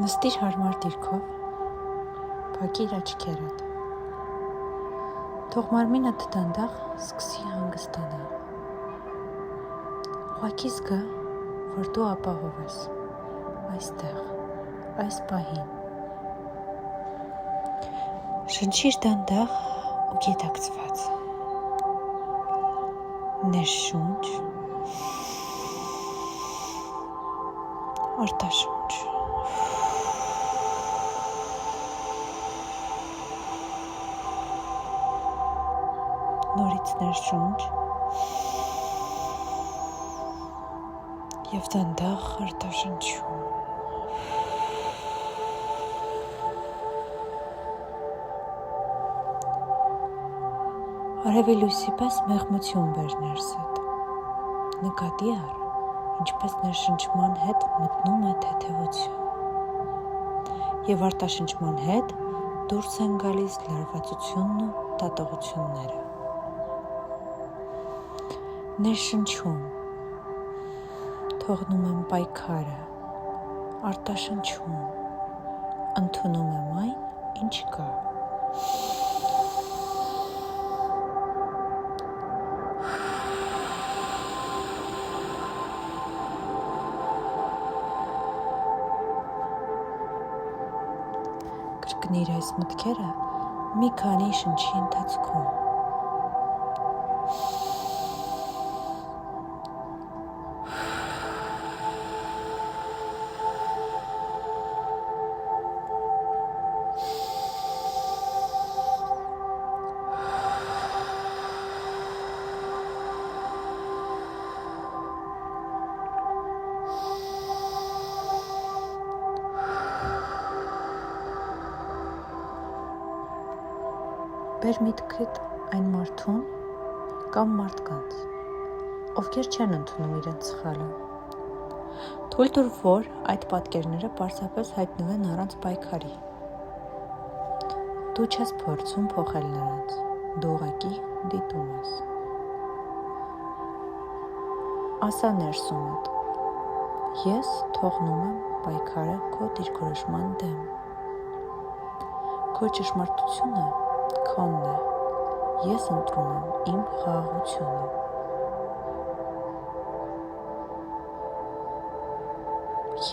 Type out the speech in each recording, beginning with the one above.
Նստիր հարմար դիրքով, փակիր աչքերդ, թող մարմինդ դանդաղ սկսի հանգստանալ, ուղղակի զգա, որ դու ապահով ես, այստեղ, այս պահին, շնչիր դանդաղ ու գիտակցված, ներշունչ, արտաշունչ, նորից ներշունչ և դանդաղ արտաշնչում։ Արևի լույսի պես մեղմություն բեր ներսդ, նկատի առ, ինչպես ներշնչման հետ մտնում է թեթևություն և արտաշնչման հետ դուրս են գալիս լարվածությունն ու դատողությունները։ Ներշնչում, թողնում եմ պայքարը, արտաշնչում, ընդունում եմ այն, ինչ կա։ Կրկնիր այս մտքերը մի քանի շնչի ընթացքում։ Բեր միտքդ այն մարդուն կամ մարդկանց, ովքեր չեն ընդունում իրենց սխալը։ Թույլ տուր, որ այդ պատկերները պարզապես հայտնվեն առանց պայքարի։ Դու չես փորձում փոխել նրանց, դու ուղղակի դիտում ես։ Ասա ներսումդ, ես թողնում եմ պայքարը քո դիրքորոշման դեմ։ Քո ճշմարտությունը քոնն է, ես ընտրում եմ իմ խաղաղությունը։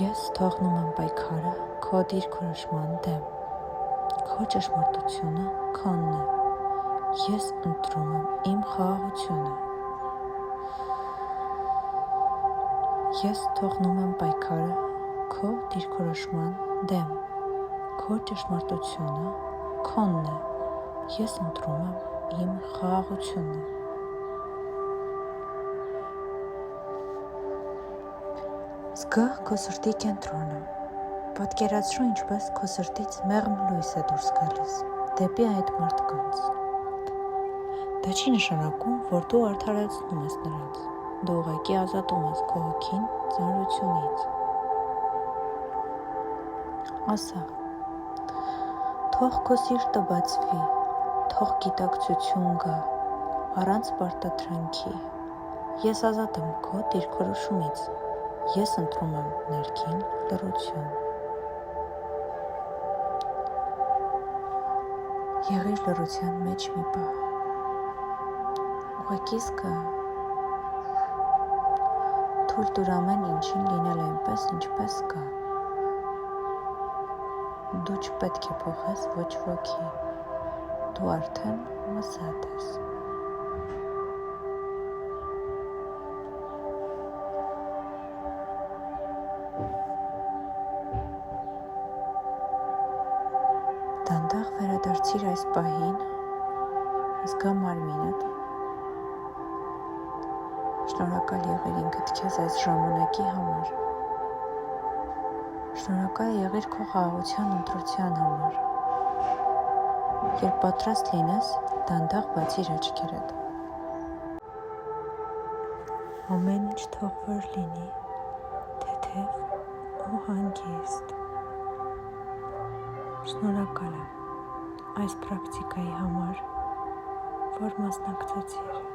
Ես թողնում եմ պայքարը քո դիրքորոշման դեմ, քո ճշմարտությունը քոնն է, ես ընտրում եմ իմ խաղաղությունը։ Ես թողնում եմ պայքարը քո դիրքորոշման դեմ, քո ճշմարտությունը քոնն է, ես ընտրում եմ իմ խաղաղությունը։ Զգա քո սրտի կենտրոնը, պատկերացրու ինչպես քո սրտից մեղմ լույս է դուրս գալիս դեպի այդ մարդկանց։ Դա չի նշանակում, որ դու արդարացնում ես նրանց, դու ուղղակի ազատում ես քո հոգին ծանրությունից։ Ասա, թող քո սիրտը բացվի, թող գիտակցություն գա, առանց պարտադրանքի, ես ազատ եմ քո դիրքորոշումից, ես ընտրում եմ ներքին լռություն։ Եղիր լռության մեջ մի պահ, ուղղակի զգա, թույլ տուր ամեն ինչին լինել այնպես, ինչպես կա։ Դու չպետք է փոխես ոչ ոքի, դու արդեն ազատ ես։ Դանդաղ վերադարձիր այս պահին, զգա մարմինդ։ Շնորհակալ եղիր ինքդ քեզ այս ժամանակի համար։ Շնորհակալ եղիր քո խաղաղության ընտրության համար։ Երբ պատրաստ լինես, դանդաղ բացիր աչքերդ։ Ամեն ինչ թող որ լինի, թեթև ու հանգիստ։ Շնորհակալ եմ այս պրակտիկայի համար, որ մասնակցեցիր։